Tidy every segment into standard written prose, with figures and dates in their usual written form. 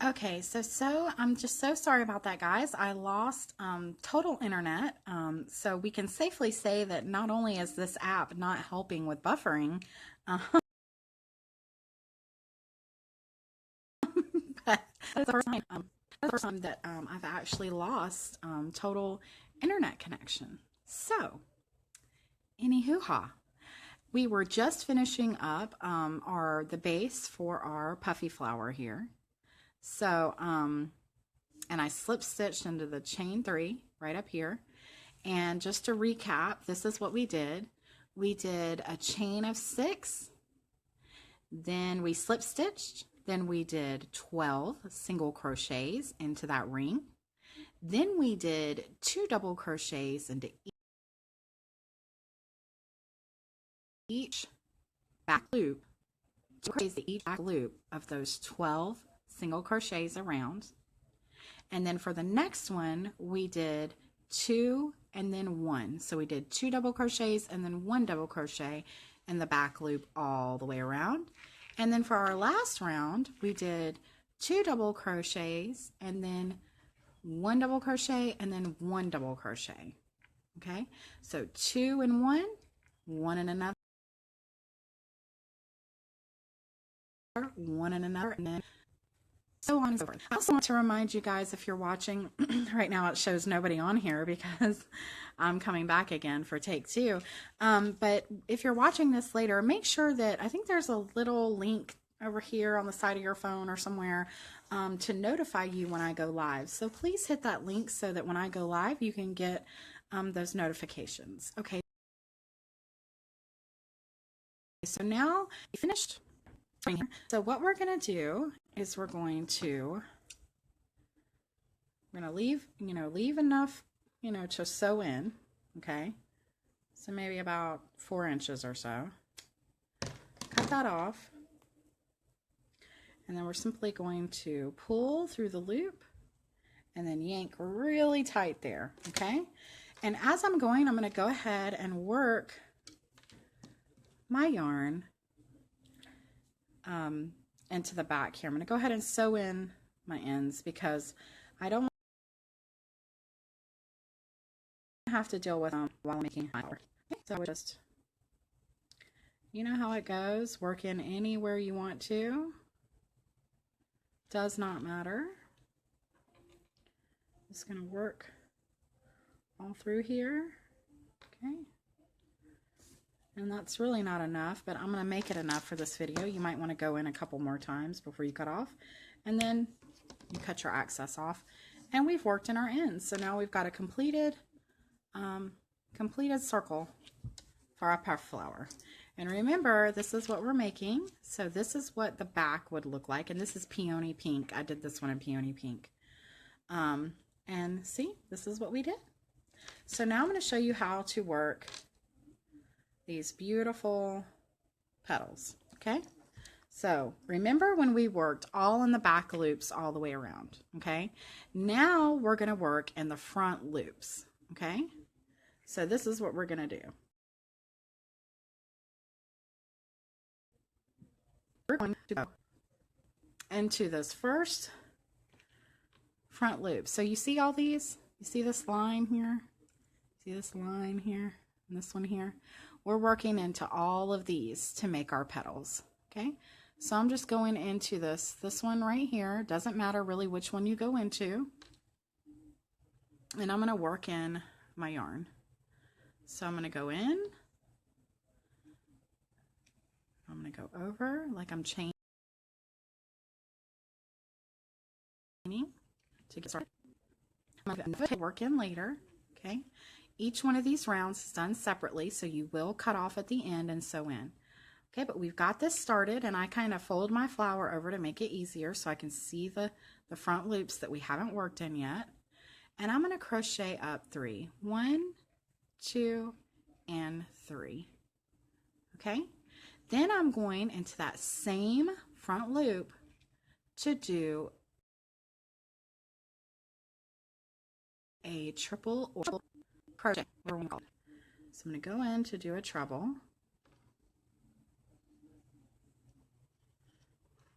Okay, so I'm just so sorry about that, guys. I lost total internet. So we can safely say that not only is this app not helping with buffering, but that's the first time that I've actually lost total internet connection. So, any hoo-ha. We were just finishing up the base for our puffy flower here. So, and I slip stitched into the chain 3 right up here. And just to recap, this is what we did. We did a chain of 6, then we slip stitched, then we did 12 single crochets into that ring. Then we did 2 double crochets into each back loop, 2 crochets to each back loop of those 12 single crochets around. And then for the next one, we did 2 and then 1. So we did 2 double crochets and then 1 double crochet in the back loop all the way around. And then for our last round, we did 2 double crochets and then 1 double crochet and then 1 double crochet. Okay, so 2 and 1, 1 and another, 1 and another, and then so on and so forth. I also want to remind you guys, if you're watching right now, it shows nobody on here because I'm coming back again for take 2. But if you're watching this later, make sure that, I think there's a little link over here on the side of your phone or somewhere to notify you when I go live. So please hit that link so that when I go live, you can get those notifications. Okay. So now we finished. So what we're going to do is we're going to leave, leave enough, to sew in. Okay. So maybe about 4 inches or so. Cut that off. And then we're simply going to pull through the loop and then yank really tight there. Okay. And as I'm going to go ahead and work my yarn into the back here. I'm going to go ahead and sew in my ends because I don't have to deal with them while making flower. Okay, so just, you know how it goes, work in anywhere you want to. Does not matter. Just going to work all through here. Okay. And that's really not enough, but I'm going to make it enough for this video. You might want to go in a couple more times before you cut off. And then you cut your excess off. And we've worked in our ends. So now we've got a completed circle for our puff flower. And remember, this is what we're making. So this is what the back would look like. And this is Peony Pink. I did this one in Peony Pink. And see, this is what we did. So now I'm going to show you how to work these beautiful petals. Okay, so remember when we worked all in the back loops all the way around. Okay, now we're going to work in the front loops. Okay, so this is what we're going to do. We're going to go into this first front loop. So you see all these? You see this line here? See this line here and this one here? We're working into all of these to make our petals. Okay, so I'm just going into this one right here. Doesn't matter really which one you go into. And I'm going to work in my yarn. So I'm going to go in. I'm going to go over like I'm chaining to get started. I'm going to work in later. Okay. Each one of these rounds is done separately, so you will cut off at the end and sew in. Okay, but we've got this started, and I kind of fold my flower over to make it easier so I can see the front loops that we haven't worked in yet. And I'm going to crochet up 3. 1, 2, and 3. Okay, then I'm going into that same front loop to do a triple or crochet, whatever we call it. So I'm going to go in to do a treble.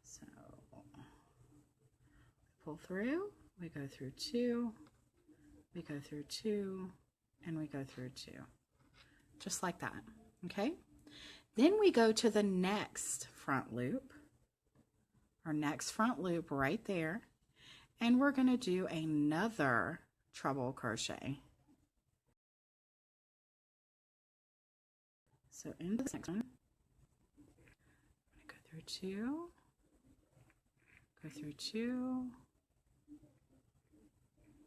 So pull through, we go through 2, we go through 2, and we go through 2, just like that. Okay, then we go to the next front loop, our next front loop right there, and we're going to do another treble crochet. So into the next one, I'm going to go through 2, go through 2,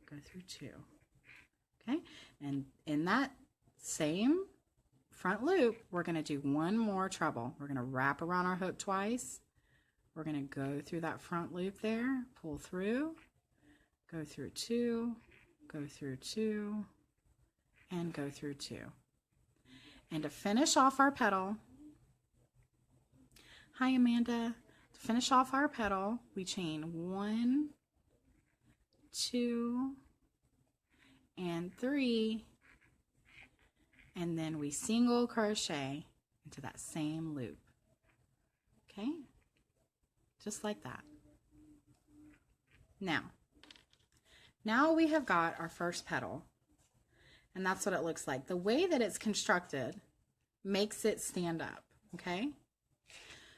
go through 2. Okay, and in that same front loop, we're going to do one more treble. We're going to wrap around our hook twice. We're going to go through that front loop there, pull through, go through 2, go through 2, and go through 2. And to finish off our petal, hi Amanda, to finish off our petal, we chain 1, 2, and 3, and then we single crochet into that same loop. Okay, just like that. Now we have got our first petal, and that's what it looks like. The way that it's constructed makes it stand up. Okay,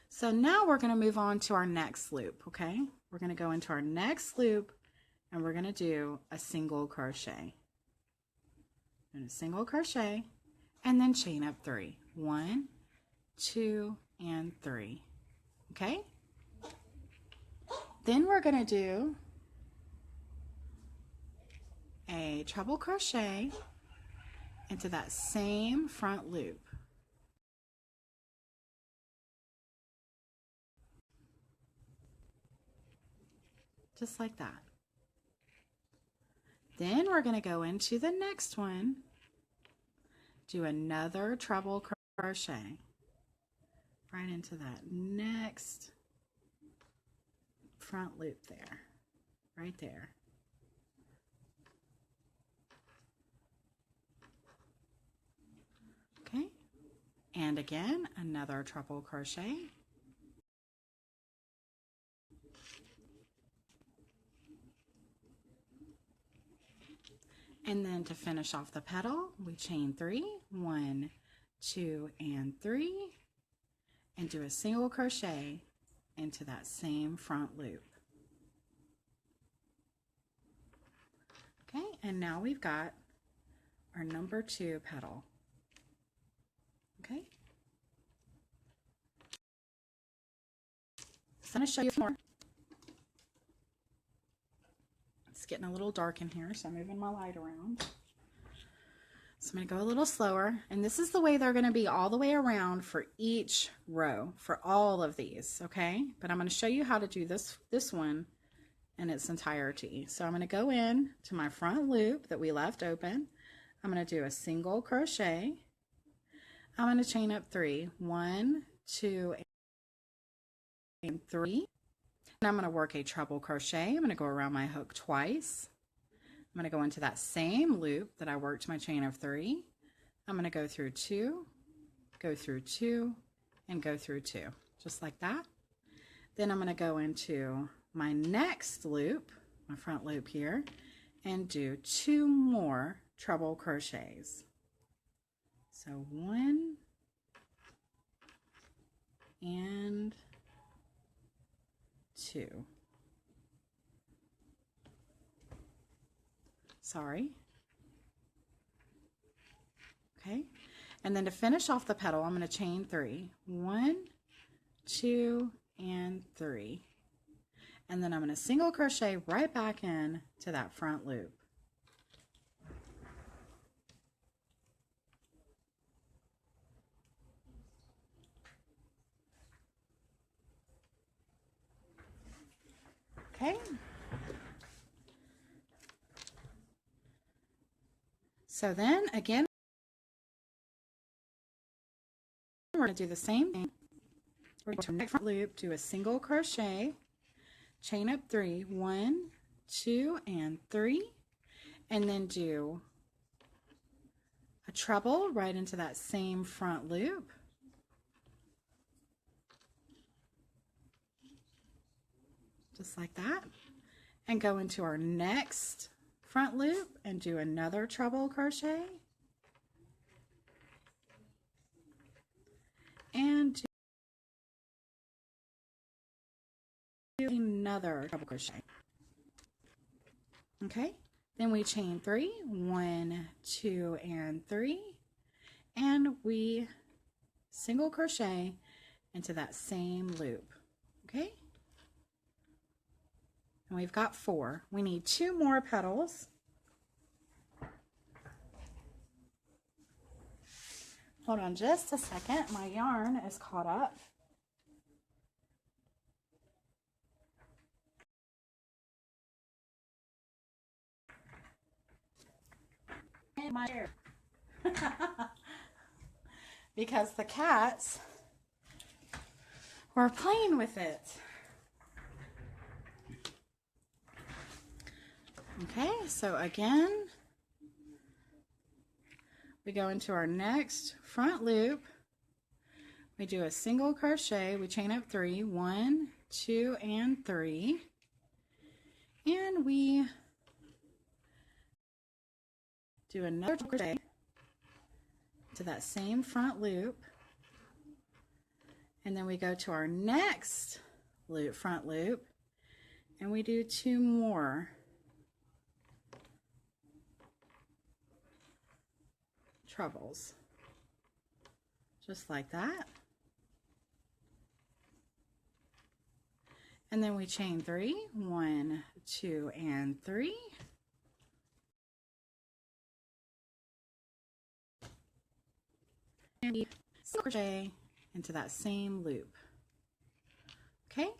so now we're going to move on to our next loop. Okay, we're going to go into our next loop, and we're going to do a single crochet and a single crochet, and then chain up 3. 1, 2, and 3. Okay, then we're going to do a treble crochet into that same front loop. Just like that. Then we're going to go into the next one, do another treble crochet right into that next front loop there, right there. Okay, and again, another treble crochet. And then to finish off the petal, we chain 3, 1, 2, and 3, and do a single crochet into that same front loop. Okay, and now we've got our number 2 petal. Okay, so I'm going to show you a few more. It's getting a little dark in here, so I'm moving my light around. So I'm going to go a little slower, and this is the way they're going to be all the way around for each row, for all of these, okay? But I'm going to show you how to do this one in its entirety. So I'm going to go in to my front loop that we left open. I'm going to do a single crochet. I'm going to chain up 3, 1, 2, and 3. And I'm going to work a treble crochet. I'm going to go around my hook twice. I'm going to go into that same loop that I worked my chain of 3. I'm going to go through 2, go through 2, and go through 2, just like that. Then I'm going to go into my next loop, my front loop here, and do 2 more treble crochets. So 1 and 2. Sorry. Okay, and then to finish off the petal, I'm going to chain 3. 1, 2, and 3. And then I'm going to single crochet right back in to that front loop. Okay. So then again, we're going to do the same thing. We're going to next front loop, do a single crochet, chain up 3, 1, 2, and 3, and then do a treble right into that same front loop. Just like that. and go into our next front loop and do another treble crochet and do another treble crochet. Okay, then we chain 3, 1, 2, and 3, and we single crochet into that same loop. Okay, and we've got 4. We need 2 more petals. Hold on just a second, my yarn is caught up. In my hair. Because the cats were playing with it. Okay, so again, we go into our next front loop. We do a single crochet, we chain up 3, 1, 2, and 3, and we do another crochet to that same front loop, and then we go to our next loop, front loop, and we do 2 more trebles, just like that, and then we chain 3, 1, 2, and 3. And we crochet into that same loop. Okay,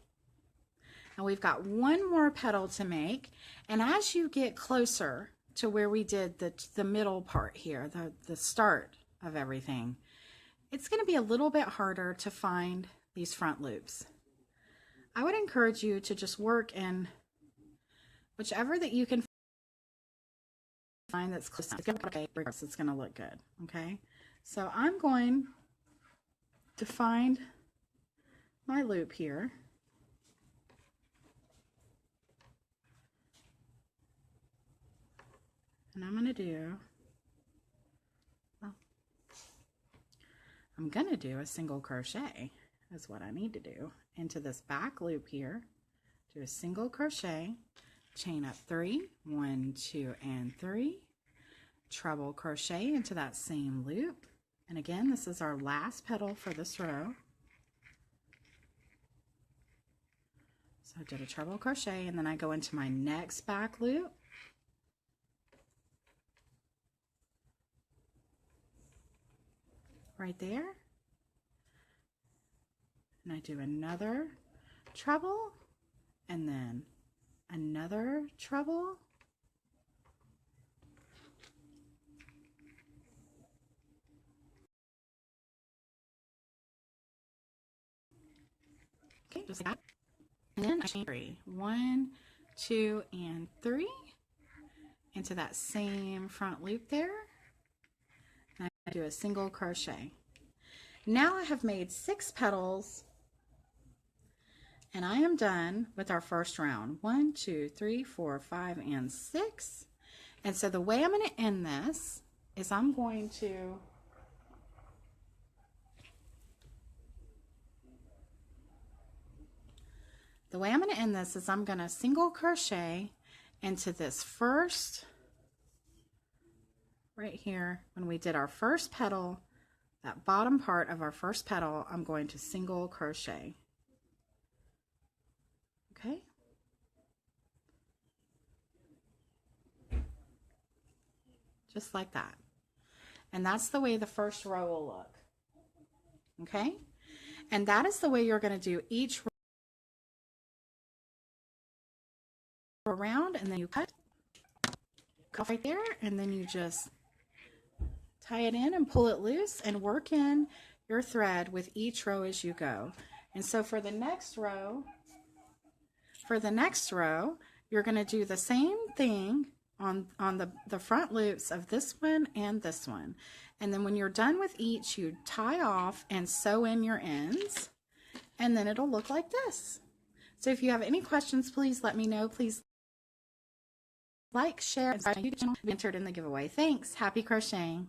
and we've got 1 more petal to make, and as you get closer to where we did the middle part here, the start of everything, it's going to be a little bit harder to find these front loops. I would encourage you to just work in whichever that you can find that's close enough. It's going to look good. Okay, so I'm going to find my loop here. And I'm going to do a single crochet is what I need to do into this back loop here. Do a single crochet, chain up 3, 1, 2, and 3, treble crochet into that same loop. And again, this is our last petal for this row. So I did a treble crochet, and then I go into my next back loop. Right there, and I do another treble, and then another treble, okay, just like that, and then I chain 3, 1, 2, and 3 into that same front loop there. I do a single crochet. Now I have made 6 petals, and I am done with our first round. 1, 2, 3, 4, 5, and 6. And so the way I'm going to end this is I'm going to single crochet into this first, right here, when we did our first petal, that bottom part of our first petal, I'm going to single crochet. Okay? Just like that. And that's the way the first row will look. Okay? And that is the way you're going to do each row around, and then you cut right there, and then you just tie it in and pull it loose and work in your thread with each row as you go. And so for the next row, you're going to do the same thing on the front loops of this one and this one. And then when you're done with each, you tie off and sew in your ends, and then it'll look like this. So if you have any questions, please let me know. Please like, share, and subscribe to my YouTube channel to be entered in the giveaway. Thanks. Happy crocheting.